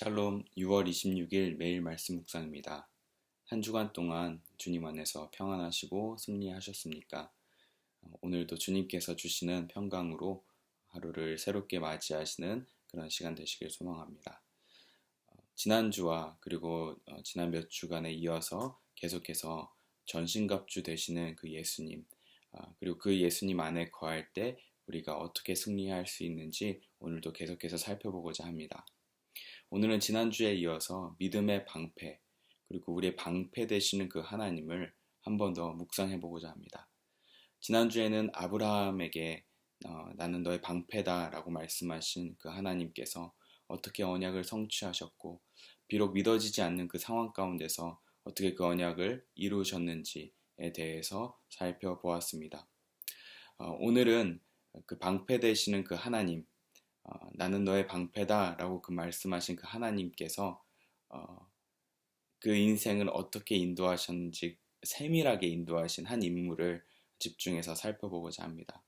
샬롬 6월 26일 매일 말씀 묵상입니다. 한 주간 동안 주님 안에서 평안하시고 승리하셨습니까? 오늘도 주님께서 주시는 평강으로 하루를 새롭게 맞이하시는 그런 시간 되시길 소망합니다. 지난주와 그리고 지난 몇 주간에 이어서 계속해서 전신갑주 되시는 그 예수님, 그리고 그 예수님 안에 거할 때 우리가 어떻게 승리할 수 있는지 오늘도 계속해서 살펴보고자 합니다. 오늘은 지난주에 이어서 믿음의 방패, 그리고 우리의 방패 되시는 그 하나님을 한 번 더 묵상해 보고자 합니다. 지난주에는 아브라함에게 나는 너의 방패다 라고 말씀하신 그 하나님께서 어떻게 언약을 성취하셨고 비록 믿어지지 않는 그 상황 가운데서 어떻게 그 언약을 이루셨는지에 대해서 살펴보았습니다. 오늘은 그 방패 되시는 그 하나님, 나는 너의 방패다 라고 그 말씀하신 그 하나님께서 그 인생을 어떻게 인도하셨는지 세밀하게 인도하신 한 인물을 집중해서 살펴보고자 합니다.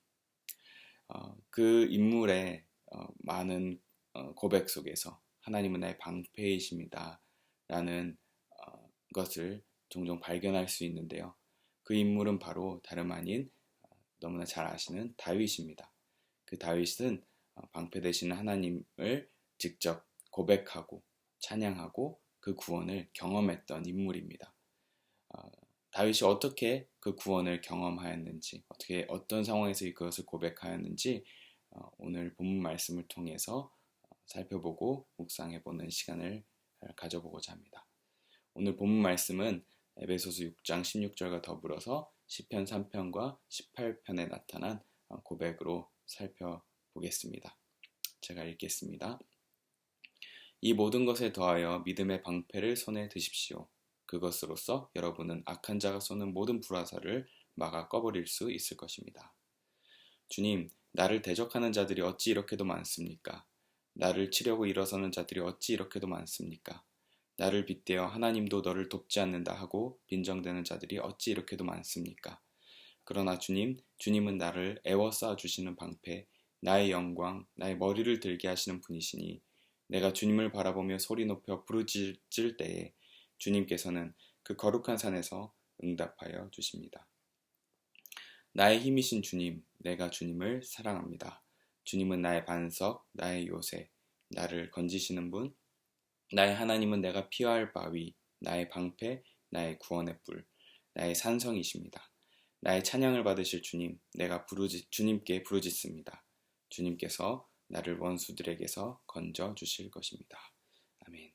그 인물의 많은 고백 속에서 하나님은 나의 방패이십니다 라는 것을 종종 발견할 수 있는데요. 그 인물은 바로 다름 아닌 너무나 잘 아시는 다윗입니다. 그 다윗은 방패 되시는 하나님을 직접 고백하고 찬양하고 그 구원을 경험했던 인물입니다. 다윗이 어떻게 그 구원을 경험하였는지, 어떻게 어떤 상황에서 그것을 고백하였는지 오늘 본문 말씀을 통해서 살펴보고 묵상해보는 시간을 가져보고자 합니다. 오늘 본문 말씀은 에베소서 6장 16절과 더불어서 시편 3편과 18편에 나타난 고백으로 살펴보겠습니다. 제가 읽겠습니다. 이 모든 것에 더하여 믿음의 방패를 손에 드십시오. 그것으로써 여러분은 악한 자가 쏘는 모든 불화살을 막아 꺼버릴 수 있을 것입니다. 주님, 나를 대적하는 자들이 어찌 이렇게도 많습니까? 나를 치려고 일어서는 자들이 어찌 이렇게도 많습니까? 나를 빗대어 하나님도 너를 돕지 않는다 하고 빈정대는 자들이 어찌 이렇게도 많습니까? 그러나 주님은 나를 애워싸 주시는 방패, 나의 영광, 나의 머리를 들게 하시는 분이시니 내가 주님을 바라보며 소리 높여 부르짖을 때에 주님께서는 그 거룩한 산에서 응답하여 주십니다. 나의 힘이신 주님, 내가 주님을 사랑합니다. 주님은 나의 반석, 나의 요새, 나를 건지시는 분, 나의 하나님은 내가 피할 바위, 나의 방패, 나의 구원의 뿔, 나의 산성이십니다. 나의 찬양을 받으실 주님, 내가 주님께 부르짖습니다. 주님께서 나를 원수들에게서 건져 주실 것입니다. 아멘.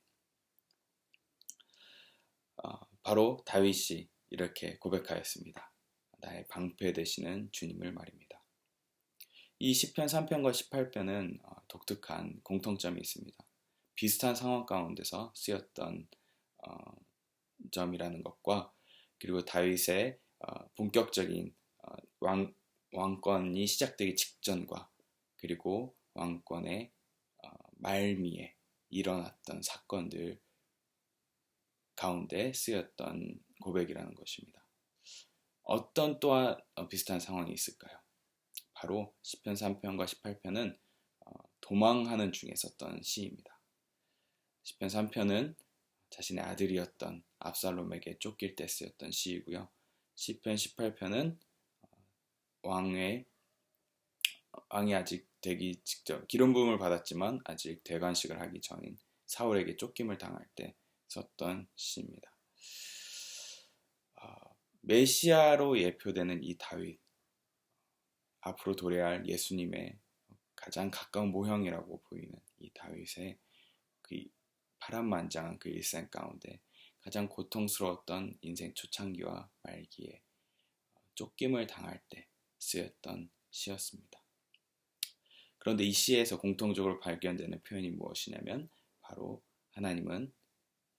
바로 다윗이 이렇게 고백하였습니다. 나의 방패 되시는 주님을 말입니다. 이 시편 3편과 18편은 독특한 공통점이 있습니다. 비슷한 상황 가운데서 쓰였던 점이라는 것과 그리고 다윗의 본격적인 왕권이 시작되기 직전과 그리고 왕권의 말미에 일어났던 사건들 가운데 쓰였던 고백이라는 것입니다. 어떤 또한 비슷한 상황이 있을까요? 바로 시편 3편과 18편은 도망하는 중에 썼던 시입니다. 시편 3편은 자신의 아들이었던 압살롬에게 쫓길 때 쓰였던 시이고요. 시편 18편은 왕이 아직 되기 직전 기름 부음을 받았지만 아직 대관식을 하기 전인 사울에게 쫓김을 당할 때 썼던 시입니다. 메시아로 예표되는 이 다윗, 앞으로 도래할 예수님의 가장 가까운 모형이라고 보이는 이 다윗의 그 파란만장한 그 일생 가운데 가장 고통스러웠던 인생 초창기와 말기에 쫓김을 당할 때 쓰였던 시였습니다. 그런데 이 시에서 공통적으로 발견되는 표현이 무엇이냐면 바로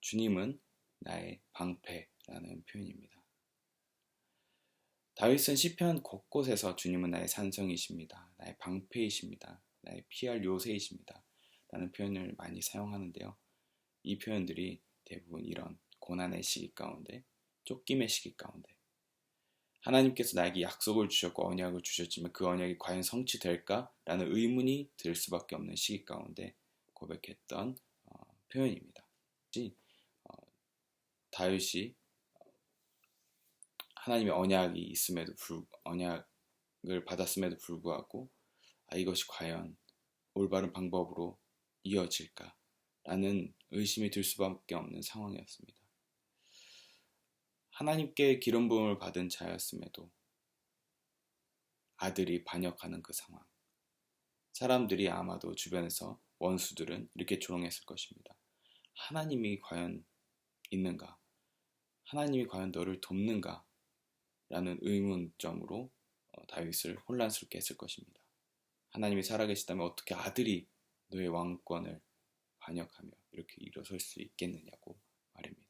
주님은 나의 방패라는 표현입니다. 다윗은 시편 곳곳에서 주님은 나의 산성이십니다. 나의 방패이십니다. 나의 피할 요새이십니다. 라는 표현을 많이 사용하는데요. 이 표현들이 대부분 이런 고난의 시기 가운데, 쫓김의 시기 가운데 하나님께서 나에게 약속을 주셨고 언약을 주셨지만 그 언약이 과연 성취될까? 라는 의문이 들 수밖에 없는 시기 가운데 고백했던 표현입니다. 다윗이 하나님의 언약을 받았음에도 불구하고 이것이 과연 올바른 방법으로 이어질까라는 의심이 들 수밖에 없는 상황이었습니다. 하나님께 기름 부음을 받은 자였음에도 아들이 반역하는 그 상황, 사람들이 아마도 주변에서 원수들은 이렇게 조롱했을 것입니다. 하나님이 과연 있는가? 하나님이 과연 너를 돕는가? 라는 의문점으로 다윗을 혼란스럽게 했을 것입니다. 하나님이 살아계시다면 어떻게 아들이 너의 왕권을 반역하며 이렇게 일어설 수 있겠느냐고 말입니다.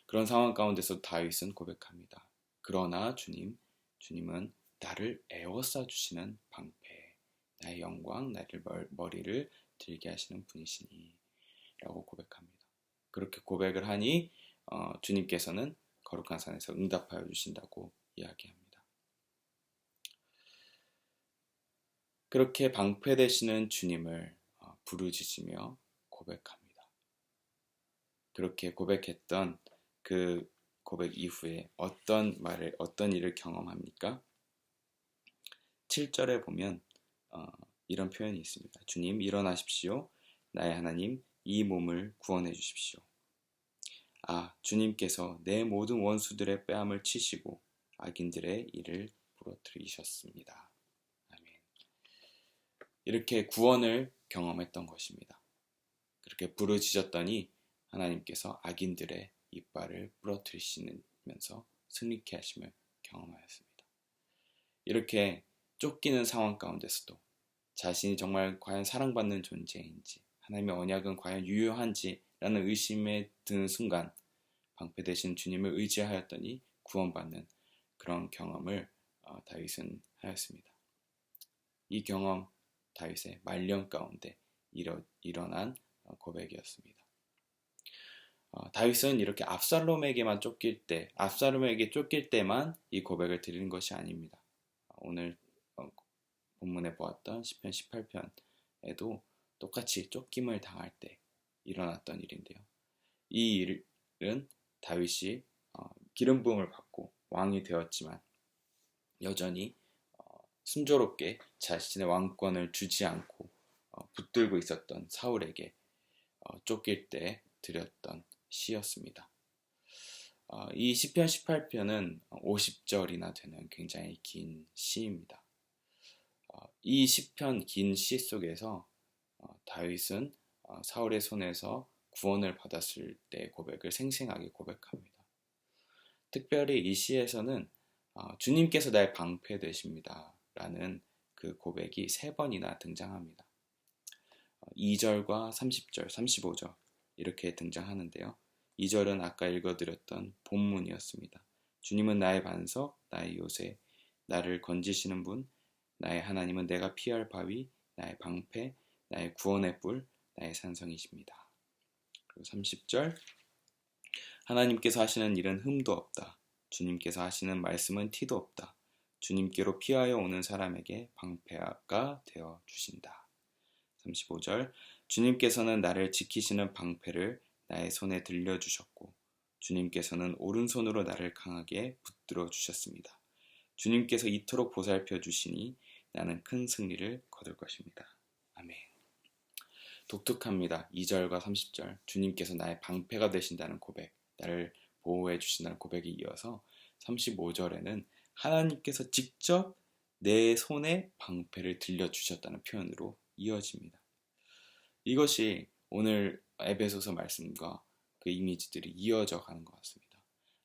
그런 상황 가운데서 다윗은 고백합니다. 그러나 주님은 나를 에워싸 주시는 방패, 나의 영광, 나를 머리를 들게 하시는 분이시니 라고 고백합니다. 그렇게 고백을 하니 주님께서는 거룩한 산에서 응답하여 주신다고 이야기합니다. 그렇게 방패 되시는 주님을 부르짖으며 고백합니다. 그렇게 고백했던 그 고백 이후에 어떤 일을 경험합니까? 7절에 보면 이런 표현이 있습니다. 주님 일어나십시오. 나의 하나님 이 몸을 구원해 주십시오. 주님께서 내 모든 원수들의 뺨을 치시고 악인들의 일을 부러뜨리셨습니다. 아멘. 이렇게 구원을 경험했던 것입니다. 그렇게 부르짖었더니 하나님께서 악인들의 이빨을 부러뜨리시면서 승리케 하심을 경험하였습니다. 이렇게 쫓기는 상황 가운데서도 자신이 정말 과연 사랑받는 존재인지, 하나님의 언약은 과연 유효한지 라는 의심에 드는 순간 방패 되신 주님을 의지하였더니 구원받는 그런 경험을 다윗은 하였습니다. 이 경험 다윗의 말년 가운데 일어난 고백이었습니다. 다윗은 이렇게 압살롬에게 쫓길 때만 이 고백을 드리는 것이 아닙니다. 오늘 본문에 보았던 시편 18편에도 똑같이 쫓김을 당할 때 일어났던 일인데요. 이 일은 다윗이 기름 부음을 받고 왕이 되었지만 여전히 순조롭게 자신의 왕권을 주지 않고 붙들고 있었던 사울에게 쫓길 때 드렸던 시였습니다. 이 시편 18편은 50절이나 되는 굉장히 긴 시입니다. 이 시편 긴 시 속에서 다윗은 사울의 손에서 구원을 받았을 때 고백을 생생하게 고백합니다. 특별히 이 시에서는 주님께서 나의 방패 되십니다 라는 그 고백이 3번이나 등장합니다. 2절과 30절, 35절 이렇게 등장하는데요. 2절은 아까 읽어드렸던 본문이었습니다. 주님은 나의 반석, 나의 요새, 나를 건지시는 분, 나의 하나님은 내가 피할 바위, 나의 방패, 나의 구원의 뿔, 나의 산성이십니다. 그리고 30절 하나님께서 하시는 일은 흠도 없다. 주님께서 하시는 말씀은 티도 없다. 주님께로 피하여 오는 사람에게 방패가 되어 주신다. 35절 주님께서는 나를 지키시는 방패를 나의 손에 들려주셨고 주님께서는 오른손으로 나를 강하게 붙들어 주셨습니다. 주님께서 이토록 보살펴 주시니 나는 큰 승리를 거둘 것입니다. 아멘. 독특합니다. 2절과 30절 주님께서 나의 방패가 되신다는 고백, 나를 보호해 주신다는 고백이 이어서 35절에는 하나님께서 직접 내 손에 방패를 들려주셨다는 표현으로 이어집니다. 이것이 오늘 에베소서 말씀과 그 이미지들이 이어져 가는 것 같습니다.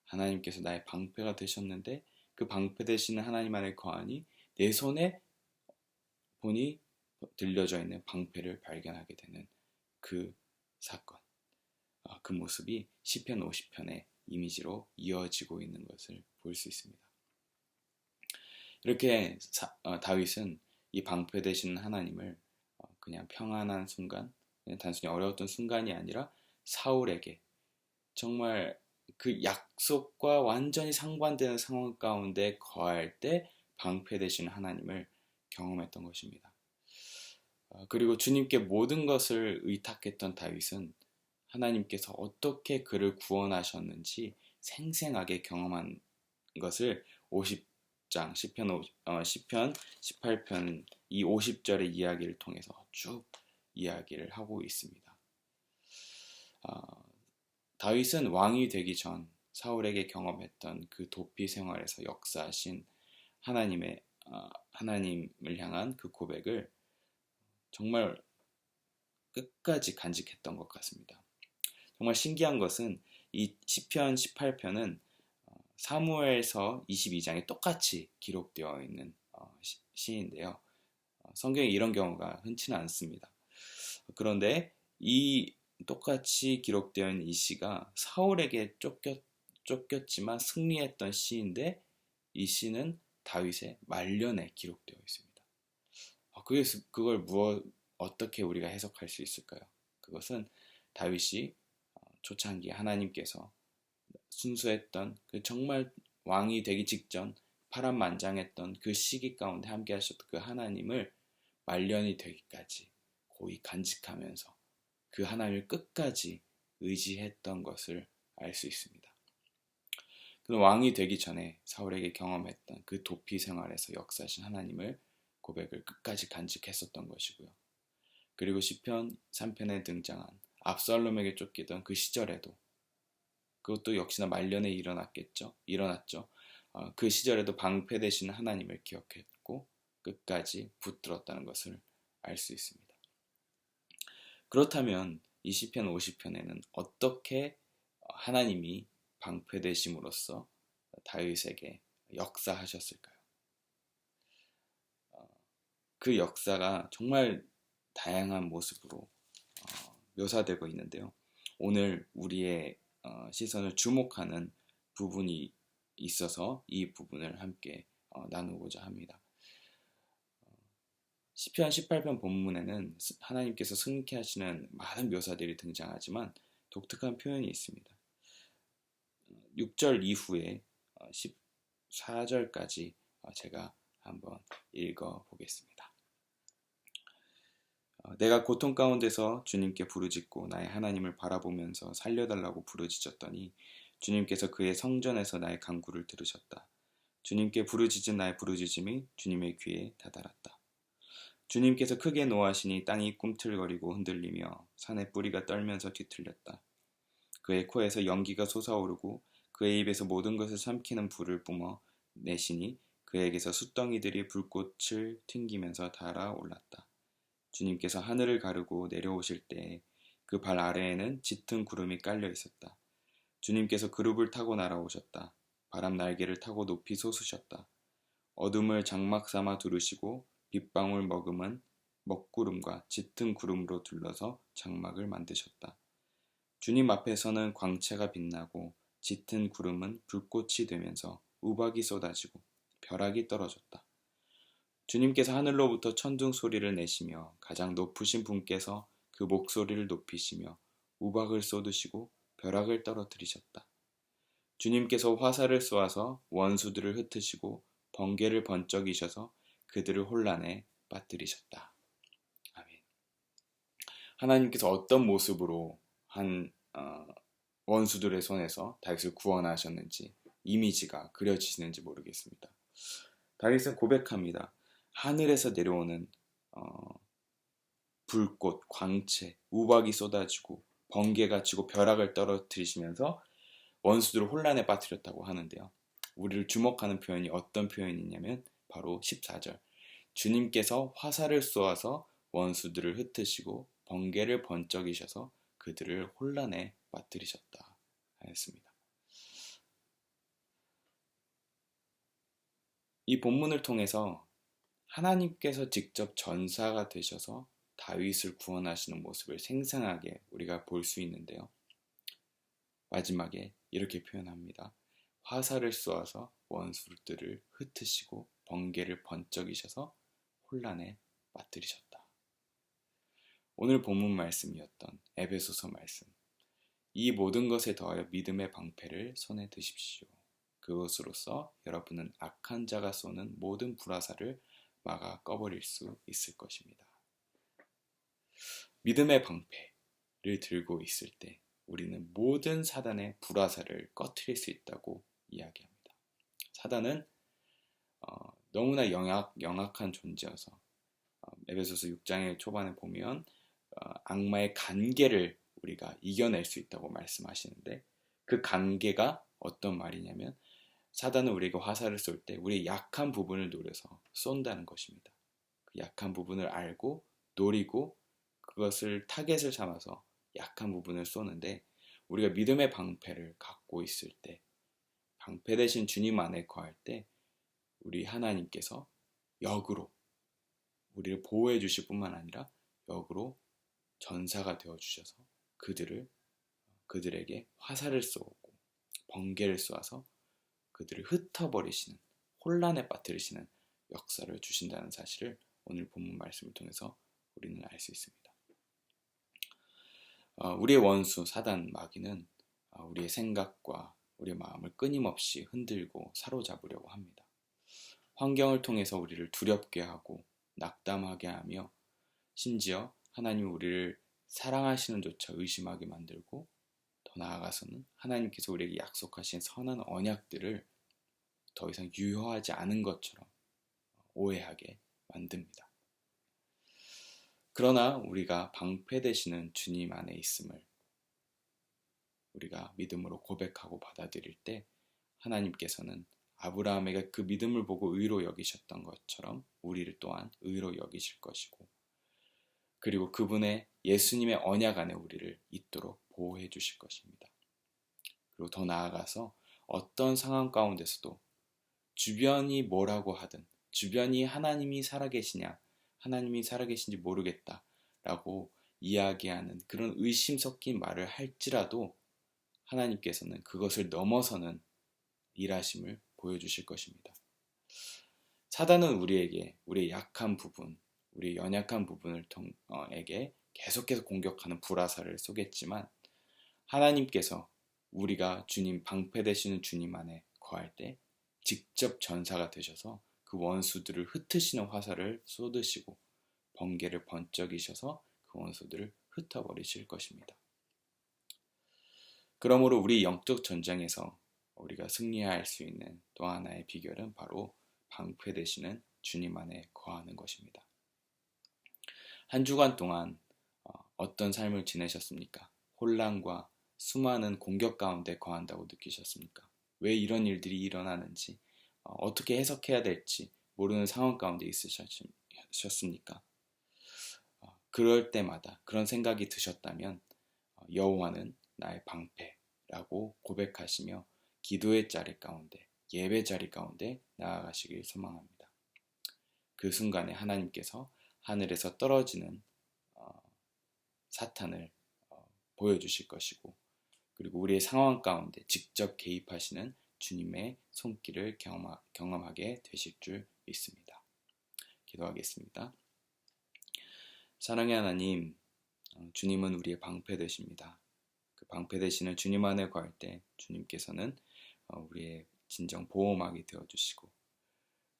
하나님께서 나의 방패가 되셨는데 그 방패 되시는 하나님 안에 거하니 내 손에 본이 들려져 있는 방패를 발견하게 되는 그 사건, 그 모습이 시편 50편의 이미지로 이어지고 있는 것을 볼 수 있습니다. 이렇게 다윗은 이 방패 되시는 하나님을 그냥 평안한 순간, 그냥 단순히 어려웠던 순간이 아니라 사울에게 정말 그 약속과 완전히 상반되는 상황 가운데 거할 때 방패 되시는 하나님을 경험했던 것입니다. 그리고 주님께 모든 것을 의탁했던 다윗은 하나님께서 어떻게 그를 구원하셨는지 생생하게 경험한 것을 50장 시편 18편 이 50절의 이야기를 통해서 쭉 이야기를 하고 있습니다. 다윗은 왕이 되기 전 사울에게 경험했던 그 도피 생활에서 역사하신 하나님을 향한 그 고백을 정말 끝까지 간직했던 것 같습니다. 정말 신기한 것은 이 시편 18편은 사무엘서 22장에 똑같이 기록되어 있는 시인데요. 성경에 이런 경우가 흔치는 않습니다. 그런데 이 똑같이 기록되어 있는 이 시가 사울에게 쫓겼지만 승리했던 시인데 이 시는 다윗의 말년에 기록되어 있습니다. 그걸 어떻게 우리가 해석할 수 있을까요? 그것은 다윗이 초창기에 하나님께서 순수했던 그 정말 왕이 되기 직전 파란만장했던 그 시기 가운데 함께 하셨던 그 하나님을 말년이 되기까지 고이 간직하면서 그 하나님을 끝까지 의지했던 것을 알 수 있습니다. 그는 왕이 되기 전에 사울에게 경험했던 그 도피 생활에서 역사하신 하나님을 고백을 끝까지 간직했었던 것이고요. 그리고 시편 3편에 등장한 압살롬에게 쫓기던 그 시절에도 그것도 역시나 말년에 일어났죠. 그 시절에도 방패 되신 하나님을 기억했고 끝까지 붙들었다는 것을 알 수 있습니다. 그렇다면 이 시편 50편에는 어떻게 하나님이 방패 되심으로써 다윗에게 역사하셨을까요? 그 역사가 정말 다양한 모습으로 묘사되고 있는데요. 오늘 우리의 시선을 주목하는 부분이 있어서 이 부분을 함께 나누고자 합니다. 시편 18편 본문에는 하나님께서 승리케 하시는 많은 묘사들이 등장하지만 독특한 표현이 있습니다. 6절 이후에 14절까지 제가 한번 읽어보겠습니다. 내가 고통 가운데서 주님께 부르짖고 나의 하나님을 바라보면서 살려달라고 부르짖었더니 주님께서 그의 성전에서 나의 간구를 들으셨다. 주님께 부르짖은 나의 부르짖음이 주님의 귀에 다다랐다. 주님께서 크게 노하시니 땅이 꿈틀거리고 흔들리며 산의 뿌리가 떨면서 뒤틀렸다. 그의 코에서 연기가 솟아오르고 그의 입에서 모든 것을 삼키는 불을 뿜어 내시니 그에게서 숯덩이들이 불꽃을 튕기면서 달아올랐다. 주님께서 하늘을 가르고 내려오실 때 그 발 아래에는 짙은 구름이 깔려 있었다. 주님께서 그룹을 타고 날아오셨다. 바람 날개를 타고 높이 솟으셨다. 어둠을 장막 삼아 두르시고 빗방울 머금은 먹구름과 짙은 구름으로 둘러서 장막을 만드셨다. 주님 앞에서는 광채가 빛나고 짙은 구름은 불꽃이 되면서 우박이 쏟아지고 벼락이 떨어졌다. 주님께서 하늘로부터 천둥 소리를 내시며 가장 높으신 분께서 그 목소리를 높이시며 우박을 쏟으시고 벼락을 떨어뜨리셨다. 주님께서 화살을 쏘아서 원수들을 흩으시고 번개를 번쩍이셔서 그들을 혼란에 빠뜨리셨다. 아멘. 하나님께서 어떤 모습으로 원수들의 손에서 다윗을 구원하셨는지 이미지가 그려지시는지 모르겠습니다. 다윗은 고백합니다. 하늘에서 내려오는 불꽃, 광채, 우박이 쏟아지고 번개가 치고 벼락을 떨어뜨리시면서 원수들을 혼란에 빠뜨렸다고 하는데요. 우리를 주목하는 표현이 어떤 표현이냐면 바로 14절. 주님께서 화살을 쏘아서 원수들을 흩으시고 번개를 번쩍이셔서 그들을 혼란에 빠뜨리셨다 하였습니다. 이 본문을 통해서 하나님께서 직접 전사가 되셔서 다윗을 구원하시는 모습을 생생하게 우리가 볼 수 있는데요. 마지막에 이렇게 표현합니다. 화살을 쏘아서 원수들을 흩으시고 번개를 번쩍이셔서 혼란에 빠뜨리셨다. 오늘 본문 말씀이었던 에베소서 말씀. 이 모든 것에 더하여 믿음의 방패를 손에 드십시오. 그것으로써 여러분은 악한 자가 쏘는 모든 불화살을 막아 꺼버릴 수 있을 것입니다. 믿음의 방패를 들고 있을 때 우리는 모든 사단의 불화살을 꺼트릴 수 있다고 이야기합니다. 사단은 너무나 영악한 존재여서 에베소서 6장의 초반에 보면 악마의 간계를 우리가 이겨낼 수 있다고 말씀하시는데, 그 간계가 어떤 말이냐면 사단은 우리가 화살을 쏠 때 우리의 약한 부분을 노려서 쏜다는 것입니다. 그 약한 부분을 알고 노리고 그것을 타겟을 삼아서 약한 부분을 쏘는데, 우리가 믿음의 방패를 갖고 있을 때, 방패 대신 주님 안에 거할 때 우리 하나님께서 역으로 우리를 보호해 주실 뿐만 아니라 역으로 전사가 되어 주셔서 그들에게 화살을 쏘고 번개를 쏘아서 그들을 흩어버리시는, 혼란에 빠뜨리시는 역사를 주신다는 사실을 오늘 본문 말씀을 통해서 우리는 알 수 있습니다. 우리의 원수 사단 마귀는 우리의 생각과 우리의 마음을 끊임없이 흔들고 사로잡으려고 합니다. 환경을 통해서 우리를 두렵게 하고 낙담하게 하며 심지어 하나님 우리를 사랑하시는 조차 의심하게 만들고, 더 나아가서는 하나님께서 우리에게 약속하신 선한 언약들을 더 이상 유효하지 않은 것처럼 오해하게 만듭니다. 그러나 우리가 방패 되시는 주님 안에 있음을 우리가 믿음으로 고백하고 받아들일 때 하나님께서는 아브라함에게 그 믿음을 보고 의로 여기셨던 것처럼 우리를 또한 의로 여기실 것이고, 그리고 그분의 예수님의 언약 안에 우리를 있도록 보호해 주실 것입니다. 그리고 더 나아가서 어떤 상황 가운데서도 주변이 뭐라고 하든, 주변이 하나님이 살아계시냐, 하나님이 살아계신지 모르겠다 라고 이야기하는 그런 의심 섞인 말을 할지라도 하나님께서는 그것을 넘어서는 일하심을 보여주실 것입니다. 사단은 우리에게 우리의 약한 부분, 우리의 연약한 부분을 통해 계속해서 공격하는 불화살을 쏘겠지만, 하나님께서 우리가 주님 방패 되시는 주님 안에 거할 때 직접 전사가 되셔서 그 원수들을 흩으시는 화살을 쏟으시고 번개를 번쩍이셔서 그 원수들을 흩어버리실 것입니다. 그러므로 우리 영적 전쟁에서 우리가 승리할 수 있는 또 하나의 비결은 바로 방패 되시는 주님 안에 거하는 것입니다. 한 주간 동안 어떤 삶을 지내셨습니까? 혼란과 수많은 공격 가운데 거한다고 느끼셨습니까? 왜 이런 일들이 일어나는지, 어떻게 해석해야 될지 모르는 상황 가운데 있으셨습니까? 그럴 때마다 그런 생각이 드셨다면 여호와는 나의 방패라고 고백하시며 기도의 자리 가운데, 예배 자리 가운데 나아가시길 소망합니다. 그 순간에 하나님께서 하늘에서 떨어지는 사탄을 보여주실 것이고, 그리고 우리의 상황 가운데 직접 개입하시는 주님의 손길을 경험하게 되실 줄 믿습니다. 기도하겠습니다. 사랑의 하나님, 주님은 우리의 방패 되십니다. 그 방패 되시는 주님 안에 거할 때 주님께서는 우리의 진정 보호막이 되어주시고,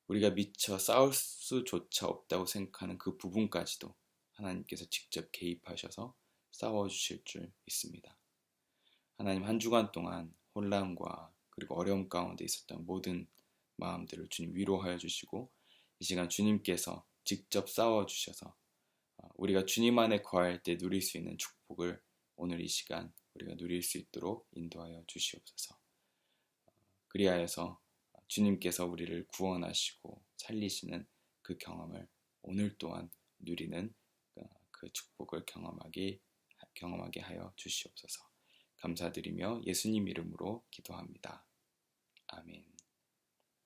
우리가 미처 싸울 수조차 없다고 생각하는 그 부분까지도 하나님께서 직접 개입하셔서 싸워주실 줄 믿습니다. 하나님, 한 주간 동안 혼란과 그리고 어려움 가운데 있었던 모든 마음들을 주님 위로하여 주시고, 이 시간 주님께서 직접 싸워주셔서 우리가 주님 안에 거할 때 누릴 수 있는 축복을 오늘 이 시간 우리가 누릴 수 있도록 인도하여 주시옵소서. 그리하여서 주님께서 우리를 구원하시고 살리시는 그 경험을 오늘 또한 누리는 그 축복을 경험하게 하여 주시옵소서. 감사드리며 예수님 이름으로 기도합니다. 아멘.